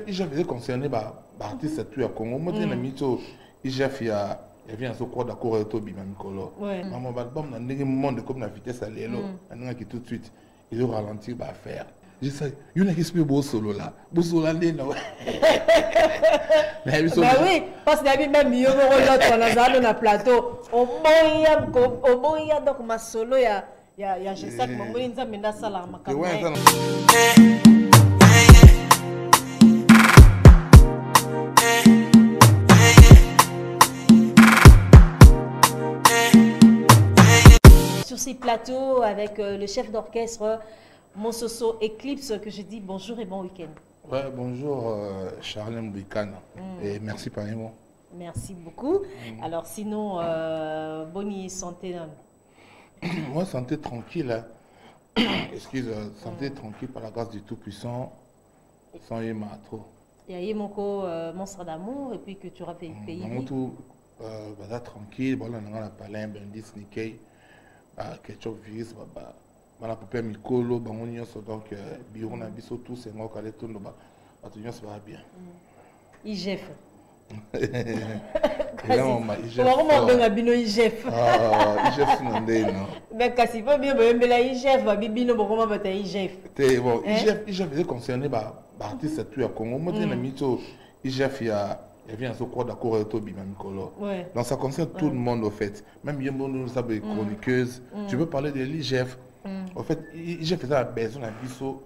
j'avais concerné par artiste tout à Congo. Moi, j'ai un ami qui il vient à ce quoi d'accord avec Tobi Mamikolo. Mon album, dans le monde comme la vitesse à l'élo, qui tout de suite, il doit ralentir, va faire. Je sais, il y a qui beau solo là. Beau solo là, non. Bah oui, parce que même mieux que on a plateau. Au moins, il y a donc ma solo, il y a je sais que mon moyen de m'aider ça là, ma caméra. Sur ces plateaux avec le chef d'orchestre Monsoso Eclipse, que je dis bonjour et bon week-end. Ouais, bonjour Charlène Bouikane et merci par les mots. Merci beaucoup. Alors sinon, bonne santé. Moi, santé tranquille. Hein. Excuse, santé tranquille par la grâce du Tout-Puissant, sans y mal trop. Il y a mon monstre d'amour et puis que tu auras payé. Tout tranquille, bon là on a parlé ben Disney, ketchup virus, la poupée Mikolo, donc bureau na biso tous c'est moi qui tout nous ça va bien. IGF. Comment on a bino IGF? IGF non. Mais quand il faut bien me la IGF, va bino comment va ta IGF? Bon, IGF est concerné par artiste tout à Congo. Moi j'ai un ami IGF il vient à ce quoi d'accord avec Tobi Mamikolo. Donc ça concerne tout le monde au fait. Même bien nous sommes chroniqueuses. Tu peux parler de l'IGF. En fait, j'ai fait ça besoin d'un biseau,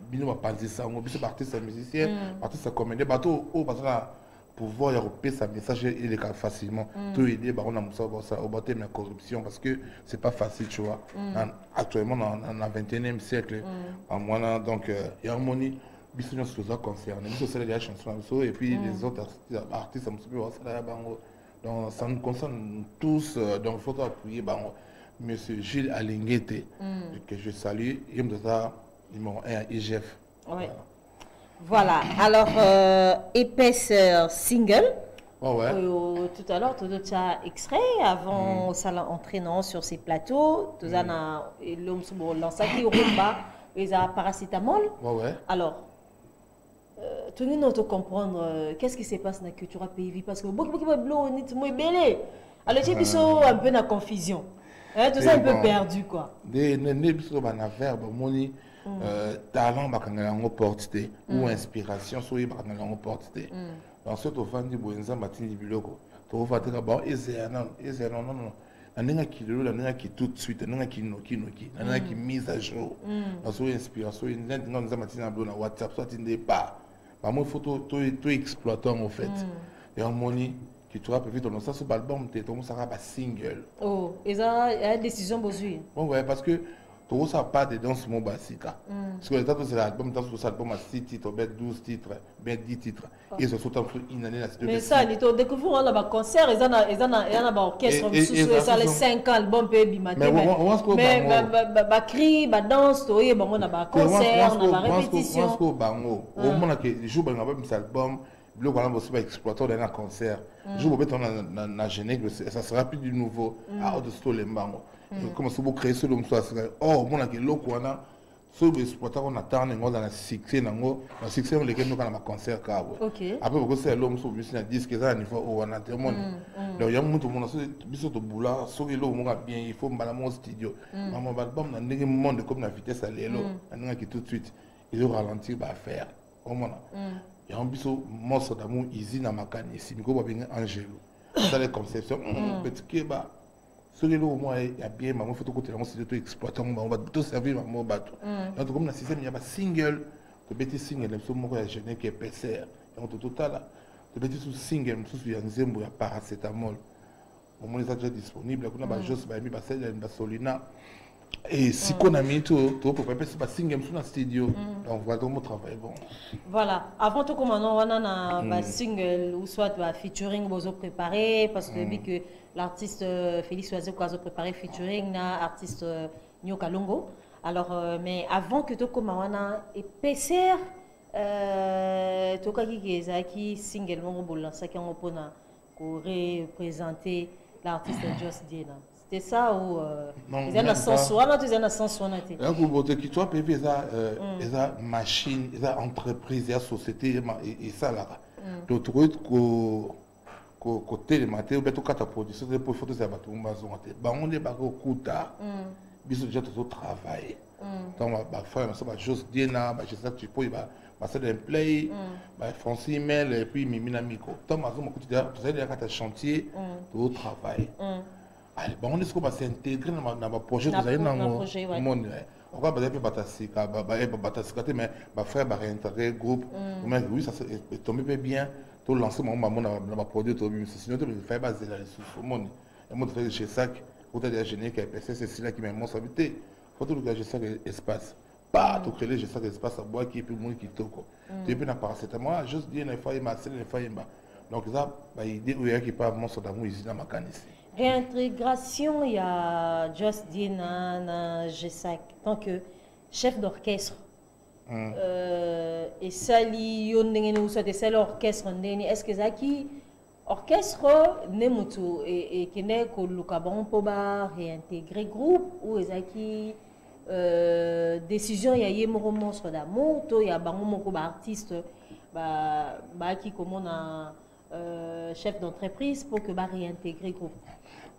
bino penser ça, on biseau artiste musicien, artiste comédien, bateau au parce pouvoir repérer sa message il est facilement. Tout aider, on a musa au bâtir la corruption parce que c'est pas facile, tu vois. Actuellement dans le 21e siècle, en moins donc il y a un moni biseau nous sommes concernés, biseau c'est les chansons et puis les autres artistes un petit peu donc ça nous concerne tous, donc il faut appuyer Monsieur Gilles Alinguete, que je salue, il me ça, ils m'ont un IGF. Voilà, alors épaisseur single. Tout à l'heure, tu as extrait avant ça entraînant sur ces plateaux. Tu as l'homme sur l'ancien qui rumba, ils ont paracétamol. Alors, tu nous te comprendre qu'est-ce qui se passe dans la culture pays parce que beaucoup de blancs sont belé. Alors, j'ai un peu de confusion. Tout ça un peu perdu quoi. Des verbe moni talent bakangala opportunité ou inspiration soyez bakangala opportunité. Dans ce au fond du bonza matini biloko. To va te ba non. Anenga qui le anenga qui tout de suite anenga qui anenga qui mise à jour. Dans so inspiration non za matini na WhatsApp soit inde pas. Ba moi photo to exploitant en fait. Et en moni qui tu as prévu dans ça sur l'album tu ça va single. Oh, et ça il y a une décision besoin. Bon ouais parce que tu ça pas de dans ce mot basika. Parce que l'état c'est l'album dans cet album à 6 titres, ben 12 titres, ben 10 titres et ce sont en une année là. Mais ça il faut découvrir on a un concert ils en a orchestre sous ça les 5 albums peut bimater. Mais ba cri, ba danse, toi bon on a un concert, on a une répétition. Au moment que jour ben on va album le voilà aussi va exploiter dans un concert. Je vous mets na générique ça sera plus du nouveau à de sto les mbango. Comme ça vous créer ce l'homme soit oh mon que le kwana so exploiter on attend ngo dans la succès nango la succès on les que nous quand on concert ka après parce que c'est l'homme so bien na disque ça niveau on a tout le monde donc il y a tout le monde so biso to boula so que l'homme bien il faut mbala mon studio mon album na ndenge monde comme la vitesse à l'élo ndenge qui tout de suite il doit ralentir va faire au moins il y a un biseau monstre d'amour ici dans ma canne ici mais comment bien Angelo ça les conceptions petit que bah celui là au moins il y a bien maman faut tout côté on s'est tout exploitant on va tout servir maman bateau donc comme la système il y a pas single le petit single même sur moi je n'ai que PCR donc tout total le petit sous single même sous Yanzembo il y a paracétamol au moins ça déjà disponible on a pas juste bah mi bah c'est la Solina. Et si on a mis tout pour préparer ce single sur le studio, donc voilà mon travail bon. Voilà, avant tout comme on a un single ou soit featuring vous préparé parce que depuis que l'artiste Félix Oiseau a préparé featuring na artiste Nyo Kalongo. Alors mais avant que tout comme on a épaisseur tout cas qui single mon bon ça qui on peut représenter l'artiste Just Diena. C'était ça ou ils ont un sens ou ils ont un sens ou là pour que tu as payé ça machine ça entreprise ça société et ça là donc tu côté les matériaux ben tout cas ta production des pour photos ça va tout maison bah on est pas au coup tard bisous déjà tout travail donc bah faire ça va juste dire na bah je sais que tu peux bah passer d'un play bah Francis email et puis Mimi na micro donc maison mon quotidien tu sais déjà quand tu chantier tout travail. Allez, bon, on est ce qu'on va s'intégrer dans le projet de dans monde. On va pas batasika, mais frère va réintégrer groupe. Oui, ça est tombé bien. Tout lancer mon maman dans ma produit, sinon tu fais baser la ressource au monde. Et moi, je fais chez SAC, pour t'aider à générer qui est c'est là qui m'a responsabilité. Faut tout le gars, je sais espace. Pas tout créer, je sais espace à boire qui est plus monde qui toko. Tu peux n'a pas paracétamol, juste dire une fois il m'a une fois il m'a. Donc ça, l'idée où il y a qui pas mon d'amour ici dans ma canne ici. Réintégration, il y a Just Dina, G5, tant que chef d'orchestre. Et ça, c'est l'orchestre. Est-ce que ça qui orchestre et qui n'est que le cabon pour réintégrer groupe ou est-ce qui décision il y a un monstre d'amour, il y a un artiste qui commande un chef d'entreprise pour que réintégrer groupe.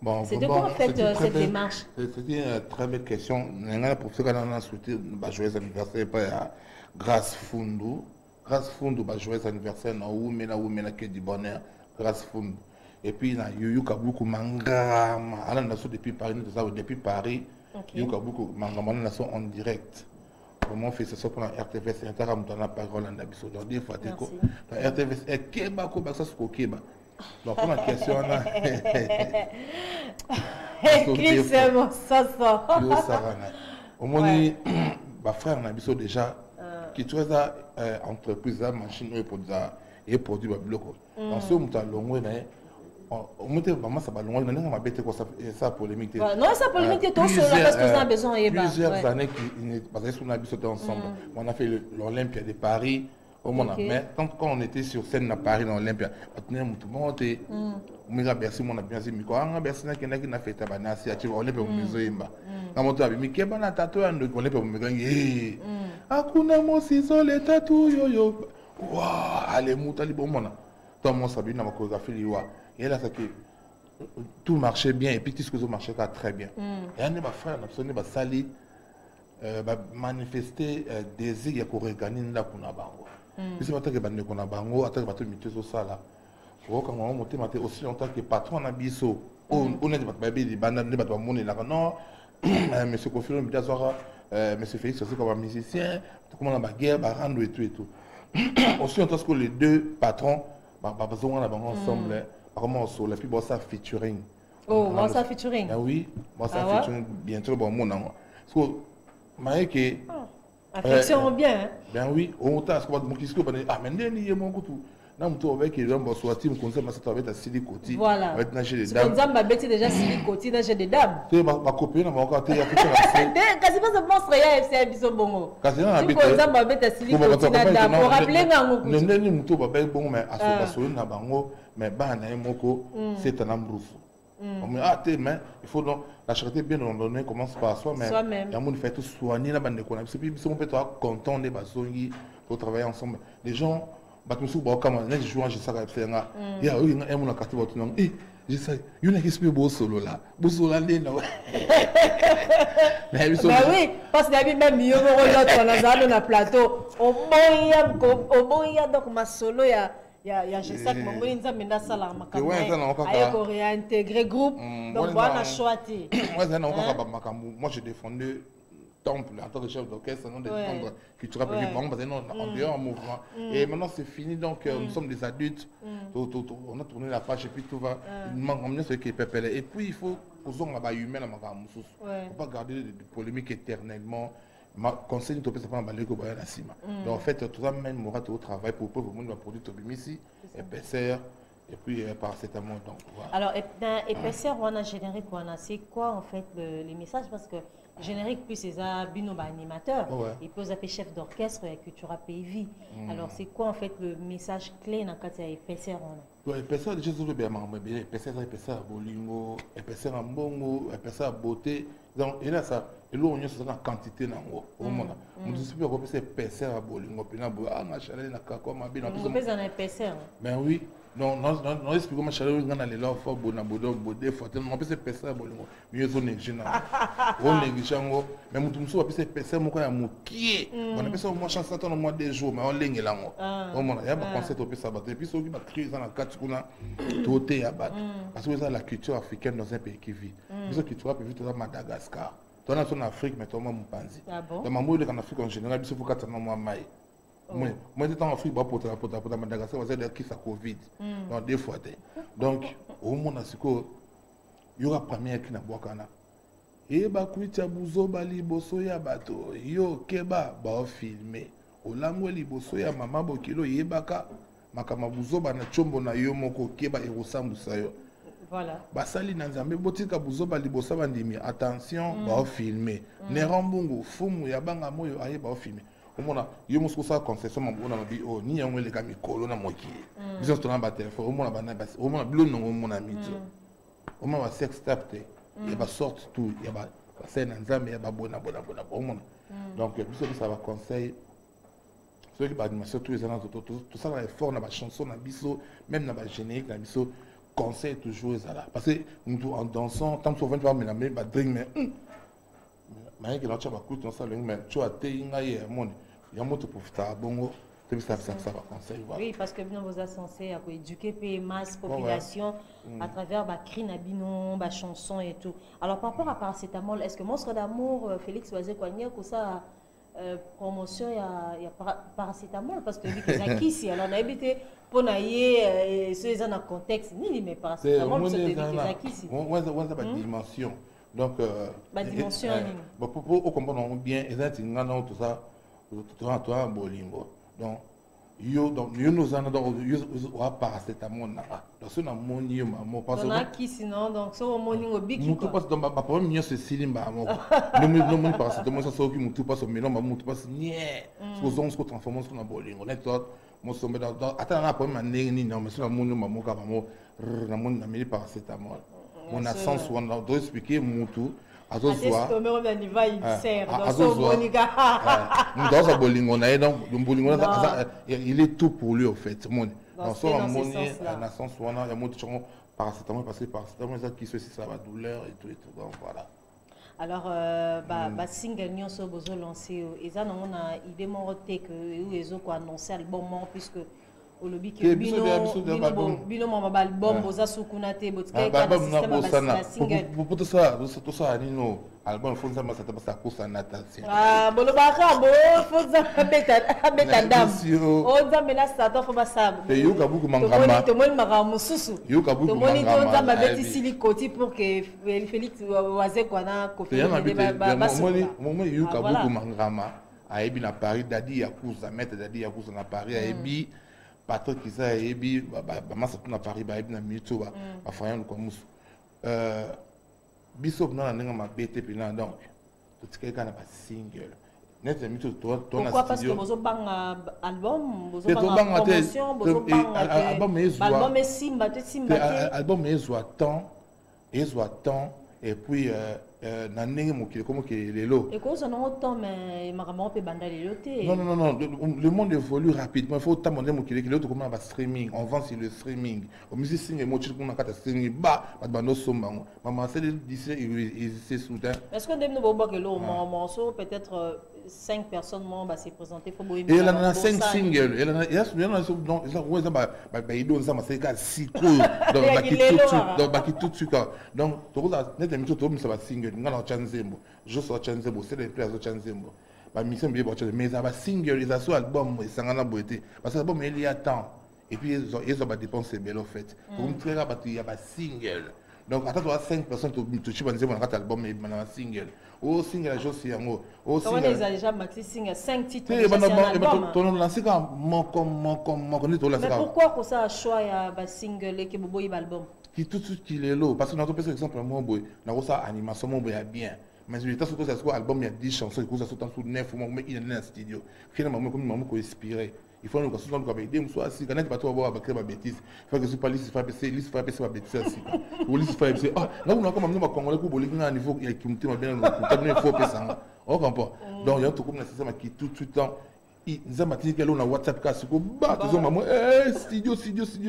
Bon, c'était quoi en fait cette démarche? C'était une très belle question. Pour ceux qui ont souhaité joyeux anniversaire à Grâce Fundu. Grâce Fundu, joyeux anniversaire na Oumena que du bonheur. Grâce Fundu. Et puis il y a Yuyu Kabuku Mangama. Depuis Paris, Yuyu Kabuku Mangama en direct. Comment on fait ce pour la RTVS dans la parole en abysso. Donc des fois la RTVS est Keba Koba ça c'est Keba. Donc pour la question là. Chris c'est mon ça. Au moins bah frère on abysso déjà qui trouve ça entreprise la machine et produit ba bloco. Donc si on t'a longue mais on monte vraiment ça va loin on m'a bête quoi ça polémique. Non ça polémique tout seul parce que ça a besoin et plusieurs années qui parce qu'on a habité ensemble. On a fait l'Olympia de Paris au monde mais quand on était sur scène à Paris dans l'Olympia tout le monde était on a bercé mon a bien dit miko on a bercé na qui na fait tabanasi à on est pour maison imba na moto abi mike bana tatou ando on est pour me gagner akuna mo sizo le tatou yo wa allez mutali bon mona toi mon sabi na ma chorégraphie liwa et là ça que tout marchait bien et puis tout ce que ça marchait très bien et on est ma frère on a pas sali manifester désir ya ko organiser na kuna bango puis c'est pas que bande kuna bango attaque bato mitezo sala ko quand on monte maté aussi longtemps que patron na biso on est pas baby bande ne pas monter là non monsieur Kofi Mbidazora monsieur Félix aussi comme musicien comment la guerre rando et tout aussi longtemps que les deux patrons besoin là ensemble comment on la puis bon ça featuring ça featuring oui bon ça featuring bientôt bon mon parce que mais que affection bien ben oui on t'a ce qu'on va qu'est-ce que mais n'est mon couteau na mtu avec les gens soit team comme ça mais ça avec la Sili Koti avec nager des dames comme ça bête déjà Sili Koti nager des dames tu ma copine ma encore il y a quelque chose quasi pas ce monstre ya FC biso bongo quasi na habite comme ça bête Sili Koti na dame pour rappeler ngango n'est mtu ba bon mais aso na bango mais ba na moko c'est un ambrousse mais mais il faut donc la charité bien ordonnée commence par soi-même. Il y a monde fait tout soigner la bande de connaissances. Puis on peut être content de basongi pour travailler ensemble. Les gens battu bon comme les joueurs je sais que c'est là. Il y a un monde qui va tout non. Je sais, il y a qui se peut beau solo là. Beau solo là non. Mais oui, parce qu'il y a même mieux on a plateau. Au bon il y a donc ma solo il y a je sais que mon bonne amie n'a ça là ma caméra pour réintégrer groupe donc on a choisi moi je défendais temple en tant que chef d'orchestre non défendre culture parce que non on est en mouvement et maintenant c'est fini donc nous sommes des adultes on a tourné la page et puis tout va il manque combien ce qui est pépélé et puis il faut aux hommes là humains là faut pas garder de polémique éternellement. Ma conseil de pas balé ko ba na sima donc en fait tout ça même moi au travail pour le monde va produire ici épaisseur et puis paracétamol donc voilà. Alors épaisseur on a générique on a c'est quoi en fait les messages parce que générique plus c'est un bino animateur et puis vous chef d'orchestre et culture pays vie alors c'est quoi en fait le message clé dans quand il y a épaisseur on a épaisseur déjà sur le bien épaisseur bolingo épaisseur en bongo épaisseur beauté donc et là ça et là on y a ça en quantité nango au monde on dit super qu'on peut épaisseur bolingo puis na na chaleur na kako ma bien on peut en épaisseur ben oui non explique comment chaleur on a les là fort bon bodé faut tellement on peut épaisseur bolingo mieux zone négligé on néglige ngo mais mutu muso peut épaisseur moko ya mukie on appelle ça au moins chance attend au moins 2 jours mais on lengi lango au monde il y a pas concept au peut ça battre et puis ceux qui va créer ça na quatre kuna toté ya bat parce que ça la culture africaine dans un pays qui vit parce que tu vois peut vivre dans Madagascar toi en Afrique mais toi moi mpanzi dans mambo en Afrique en général il faut quatre mois mai moi j'étais en Afrique pour Madagascar parce que qui ça Covid donc des fois donc au monde à ce que il y aura première qui na boakana et ba kuita buzo bali boso ya bato yo keba ba filmer olango liboso ya mama bokilo yebaka makama buzo bana chombo na yo moko keba erosambusa yo voilà basali na nzambe botika buzo bali boso bandimi attention ba filmer ne rambungu fumu ya banga moyo aye ba filmer omona yo musko sa concession mabona mabi o ni yango le kami kolo na moki biso tona ba téléphone omona bana basi omona bleu no omona mito omona ba sex tapte ya ba sorte tout ya ba c'est na nzambe ya ba bona omona donc biso ça va conseil ceux qui animation tous les ans tout ça va fort na ba chanson na biso même na ba générique na biso conseil toujours ça parce que nous en dansant tant souvent tu vas me la même ba drink mais que là tu vas écouter ça le mais tu as téinga hier mon il y a moto pour faire bongo ça va conseil oui parce que bien vous êtes censé éduquer masse population à travers ba cri na bino ba chanson et tout alors par rapport à paracétamol est-ce que monstre d'amour Félix Oisé Kouania que ça promotion il y a paracétamol parce que les akisi alors on a habité pour naïe ceux dans un contexte ni mais paracétamol c'est des akisi on a pas dimension donc ba dimension pour comprendre bien exactement tout ça toi bolingo donc yo nous en donc yo paracétamol na donc ce na moni yo mamo parce que on a qui sinon donc so moni ngo biki mutu passe donc ba problème mieux c'est silimba moko no moni paracétamol ça so ki mutu passe mais non mutu passe nie ce qu'on transforme ce qu'on a bolingo net toi mo sombe dans attends na problème ni non mais ce na moni yo mamo ka mamo na moni na mili paracétamol mon sens on doit expliquer mutu azozwa bolingo na donc bolingo il est tout pour lui au fait mon dans son na sens wana ya moto chongo paracétamol parce que paracétamol ça qui ceci ça va douleur et tout donc voilà alors ba single nyonso bozo lancer eza nango na idée moko te que ezo ko annoncer album puisque au lobby que bino mama album boza sukuna te botika ka système ba single pour tout ça nino album faut ça ça course en natation bolo baka bo faut ça beta dam on za mena ça to faut ba sab te yuka buku mangama to moni maka mususu yuka buku mangama to moni to za ba beti silikoti pour que Félix Oisé Kouania kofi moment yuka buku mangama ayebi na Paris dadi ya kuza maître dadi ya kuza na Paris ayebi Patrick Kisa ebi ba masa na Paris ba ebi na mito ba afanya ko musu biso na nga mabete pina donc to tikeka na ba single net mito to na studio pourquoi parce que bozo banga album bozo banga promotion bozo banga album simba te album ezwa temps et puis na ndenge mokili comme que lelo et cause on autant mais makambo pe banda lelo te non le monde évolue rapidement il faut tamener mokili que l'autre comment va streaming on vend sur le streaming au musique single mo chiku na kata streaming ba bando sombango maman c'est d'ici c'est soudain est-ce que nous bobo que lo morceau peut-être 5 personnes va se présenter faut boire et là on a 5 singles et là il y a donc ça ouais ça ba ido ça c'est ka siko donc ba tout de suite donc to la net émission to ça va single ngana chanzembo je so chanzembo c'est les places chanzembo ba mission bien boche mais ça va single ils so album sangana boité parce que album il y a temps et puis ils ont ba dépenser belle en fait comme très rapide il y a ba single donc attends 5 personnes to chiba nzembo na album et na single au single je suis yango au single on les a déjà maxi single 5 titres mais on lancé comme mais pourquoi que ça choix ya ba single et que bobo y album qui tout de suite qu'il est là parce que notre par exemple moi boy na ça animation mon boy bien mais je t'assure que ça soit album il y a 10 chansons que ça soit sous 9 mois mais il est dans le studio finalement comme maman ko inspiré il faut nous casser dans le cabine des soit si quand pas toi avoir avec ma bêtise faut que je pas liste faire ma bêtise aussi ou liste faire ah là on a comme nous congolais pour bolinga à niveau il y a qui me bien il faut passer ça on comprend donc il y a tout comme nécessaire qui tout le temps ils ont dit que là on a WhatsApp casse ko ba tout maman studio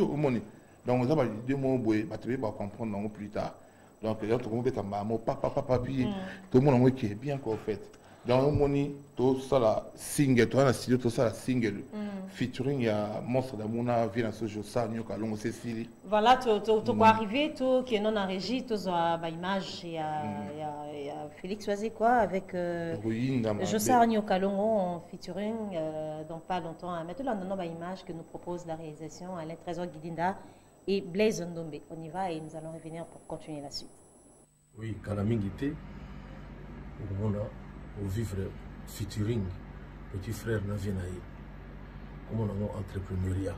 au monde donc ça va deux mots boy bah tu vas comprendre plus tard donc il y a tout comme bête maman papa puis tout le monde qui est bien qu'en fait dans le monde tout ça la single toi la studio tout ça la single featuring il y a monstre d'amour vient dans ce jour ça Nyoka Longo Cécile voilà tu quoi arriver tout qui est non en régie tout ça bah image il y a Félix Oisé quoi avec Jossar Nyoka Longo en featuring dans pas longtemps maintenant non bah image que nous propose la réalisation Alain Trésor Guidinda et Blaise Ndombe. On y va et nous allons revenir pour continuer la suite. Oui, Kalamingité, on a au vivre featuring, petit frère Navienaï, comme on a un entrepreneuriat.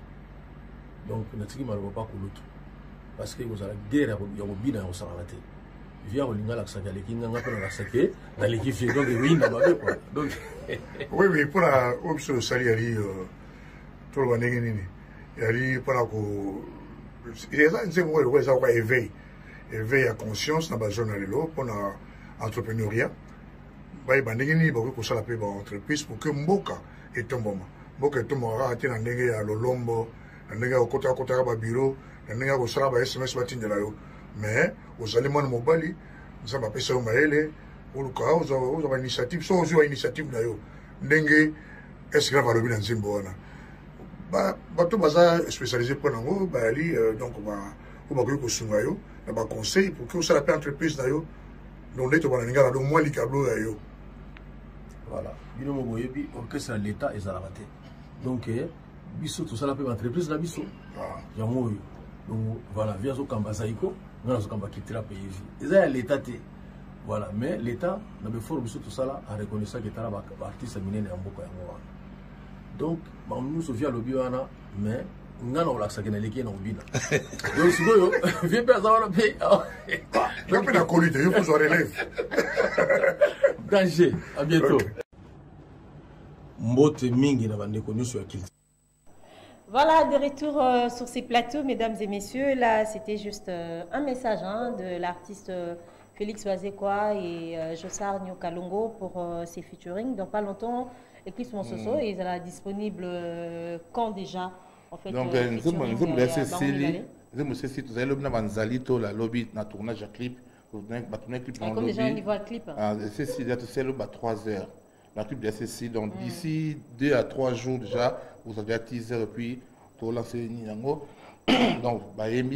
Donc, on a dit que pas l'autre. Parce que vous avez la guerre, il y a un bien au Saralate. Via au Linga Laksaka, les Kinga Laksake, dans l'équipe, donc oui, oui, pour la option Saliari, tout le monde est il y a pour la il y a éveil à conscience dans la zone pour l'entrepreneuriat. Il y a des entreprises pour que Mboka est tombé. Mboka est tombé à Lolombo, à bureau, à SMS. Mais aux aliments mobile, nous avons appelé ça au Maële, vous avez une initiative, soit vous avez une initiative d'ailleurs. Dengue, est-ce que vous avez une Zimboana? Bateau baza spécialisé pour nous, donc on va un conseil pour que vous soyez entreprise d'ailleurs. Donc les gens au moins les câbles d'ailleurs. Voilà. Bino moboye bi orchestre l'État et ça raté. Donc biso tout ça la peut entreprise la biso. Yango donc voilà via zo kamba zaiko, on zo kamba kitira pays. Et ça l'État té. Voilà, mais l'État n'a pas fort biso tout ça là à reconnaître que tala artiste minene en boko yango. Donc, nous sommes via le Biana, mais nous avons l'accès à l'équipe dans le Bina. Donc, si vous voulez bien savoir le pays, il y a la qualité, il faut se relève. Danger, à bientôt. Mbote Mingi n'a pas connu sur la culture. Voilà, de retour sur ces plateaux, mesdames et messieurs. Là, c'était juste un message de l'artiste Félix Oazekwa et Jossar Nyoka Longo pour ses featuring. Dans pas longtemps, Eclipse Monsoso, il sera disponible quand déjà en fait, donc, nous avons la lobby na tournage à clip. Comme déjà au niveau clip. C'est 3 heures. La clip de SSC, donc d'ici 2 à 3 jours déjà, vous avez un teaser et puis tout lancer Ninyango. Donc,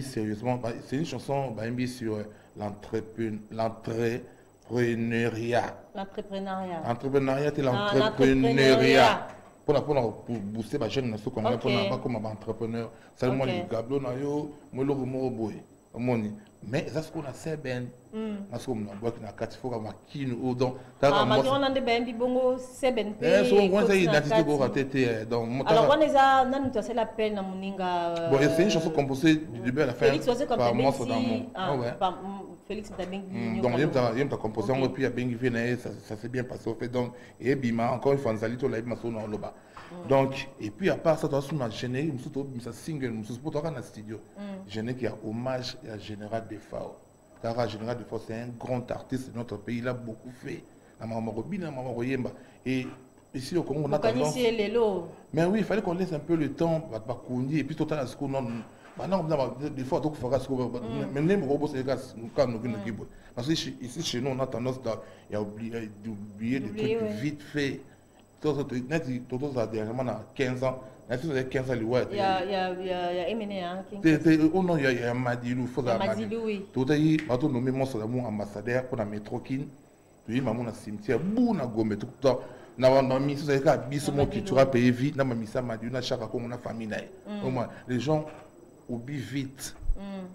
sérieusement, c'est une chanson sur l'entrepreneuriat. L'entrepreneuriat, c'est l'entrepreneuriat. Pour booster les jeunes, comme entrepreneur. Seulement les gablos, mais c'est ce qu'on a fait ben parce qu'on a boire na 4 fois comme qui ou donc on a des ben bibongo c'est ben on a identité pour rater donc alors on les a nan nous c'est la peine na muninga bon c'est une chanson composée du début à la fin par Monstre d'amour par Félix Tabengi donc il y a composé on puis à Bengi vient ça s'est bien passé au fait donc et bima encore une fois Nzali to la maso na loba. Donc, et puis à part ça, on a généré, un single, pour toi, dans le studio, généré qui a hommage à Général Defao. Car Général Defao, c'est un grand artiste de notre pays, il a beaucoup fait. Et ici au Congo, on a tendance. Mais oui, il fallait qu'on laisse un peu le temps, et puis tout à l'heure, des fois, il faut faire ce qu'on veut. Mais même robot, c'est le cas, parce que ici, chez nous, on a tendance à oublier des trucs vite fait. Toto a dernièrement 15 ans. Il y a 15 ans, il y a Emene. Oh non, il y a Madilou. Madilou, oui. Tout à l'heure, il nommé Monstre d'amour ambassadeur pour la métroquine. Puis il m'a mis dans le cimetière. Bouh, na gomé tout le temps. Na mis ça, c'est un bisou qui tu vas payer vite. Na mis ça, Madilou, na chaque fois, on a famille. Les gens oublient vite.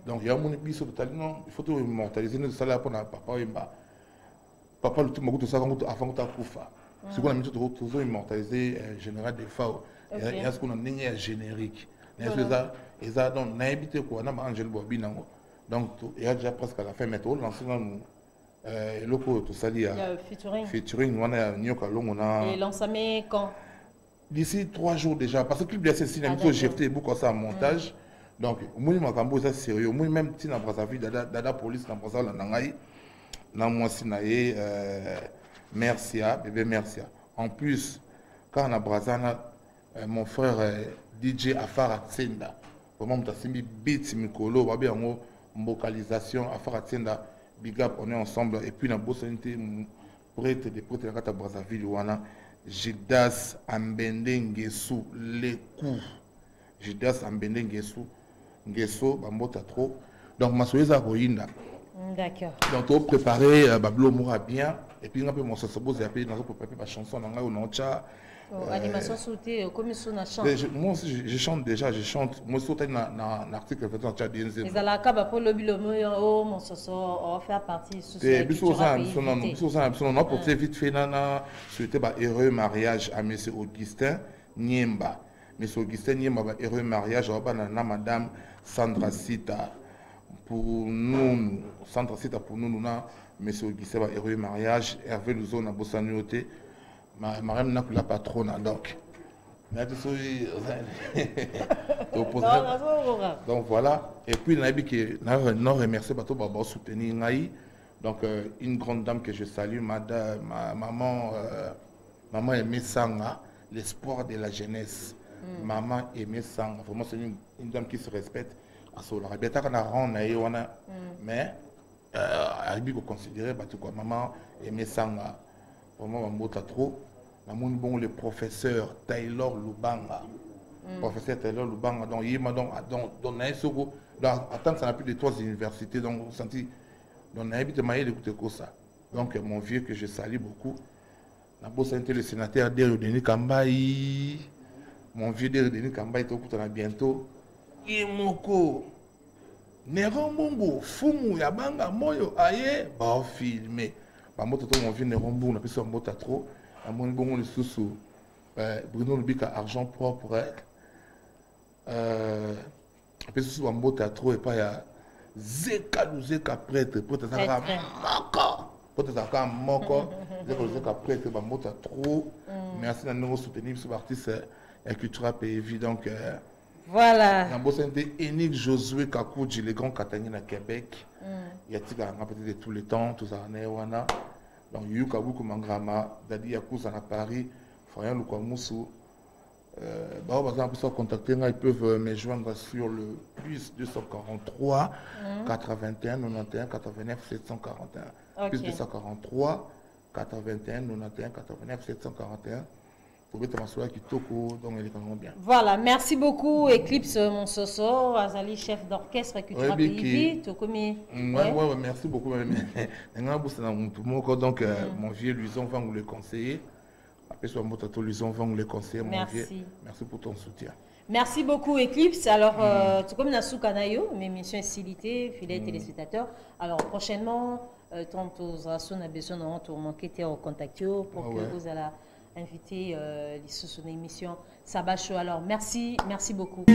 Donc il y a un bisou total. Non, il faut tout immortaliser. Nous sommes là pour papa. Papa, le tout m'a dit ça avant que tu aies Koufa. Ce qu'on a mis toujours immortalisé Général Defao. Il y a ce qu'on a mis générique. Et ça, donc, on a habité quoi, on a Angel Bobi. Donc, il y a déjà presque à la fin, mais tout lancé dans le tout ça, il y a featuring, on a Nyoka Longo. Et lancé quand? d'ici 3 jours déjà, parce que le clip de SSC, il a mis GFT beaucoup ça en montage. Donc, moi, je suis sérieux. Moi, même si dans Brazzaville, Dada Police, dans Brazzaville, moi, Mercia, bébé Mercia. En plus, quand on a Brazzaville, mon frère DJ Afara Tsenda, vraiment, on a beat Mikolo, on a vocalisation, Afara Tsenda, big up, on est ensemble. Et puis, on a bossé prêtre de prêtre de Brazzaville, Jidas Ambende Ngesu, les coups. Jidas Ambende Ngesu, Ngeso, Bambota trop. Donc, ma soeur Rohinda. D'accord. Donc, on préparer Bablo Moura bien. Et puis, on a mon sosabo, j'ai appelé dans ma chanson, on a un animation sautée, comme ça, on chante. Moi aussi, je chante déjà, je chante. Moi, sauté dans l'article fait dans le chat DNZ. Mais à la caba pour le bilomo, mon soso, on va faire partie de ce on a porté vite fait, souhaité heureux mariage à M. Augustin Niemba. M. Augustin Niemba, heureux mariage à Madame Sandra Sita. Pour nous, Sandra Sita, pour nous, M. Augustin, heureux mariage. Hervé Louzon, à Bossanioté. Marème n'a plus la patronne, donc. Donc voilà. Et puis, il y a qui nous remercie pour soutenir. Donc, une grande dame que je salue, ma maman Aimé Sanga, l'espoir de la jeunesse. Maman Aimé Sanga, vraiment, c'est une dame qui se respecte. Mais, elle est considérée, maman Aimé Sanga. Vraiment, je trop. Bon, le professeur Taylor Lubanga. Professeur Taylor Lubanga. Donc, il m'a donc attends, ça n'a plus de 3 universités. Donc, on sentit. Donc, on a habité maïe d'écouter ça. Donc, mon vieux que je salue beaucoup. On a bossé le sénateur Denis Kambaï. Mon vieux Denis Kambaï, tu as bientôt. Yemoko. Néron Bongo, Fumu, Yabanga, Moyo, Aye, bah, filmé. Mon vieux Néron Bongo, on a pu se mettre trop. Mon bon, le sous Bruno Lubika, argent propre. Puis sous un beau trop et pas il y a Zeka prêtre, prêtre Zaka Moko, prêtre Zaka Moko, Zeka prêtre, Bambota trop. Merci de nous soutenir sur l'artiste et culture pays. Donc, voilà. Nambo c'était Enik Josué Kakouji, les grands Katangis à Québec. Il y a peut-être de tous les temps, tout ça, Néwana. Donc, Yukabuku Mangrama, Dadi Yakouza à Paris, Fayan Lukwamoussou. Par exemple, contacter, ils peuvent me joindre sur le plus 243 81 91 89 741. Plus 243 81 91 89 741. Pour mettre ma soirée qui toko, donc elle est quand même bien. Voilà, merci beaucoup, Eclipse Monsoso, Azali, chef d'orchestre Cultura Pays. Ouais, merci beaucoup. Donc, mon vieux Luison va vous le conseiller. Après, soit mon tatou Luison va vous le conseiller. Merci. Merci pour ton soutien. Merci beaucoup, Eclipse. Alors, tout comme Nassou Kanayo, mes missions facilitées, fidèles téléspectateurs. Alors, prochainement, tantôt, on a besoin de manquer au contact pour que vous allez inviter sur son émission Sabah Show. Alors, merci beaucoup.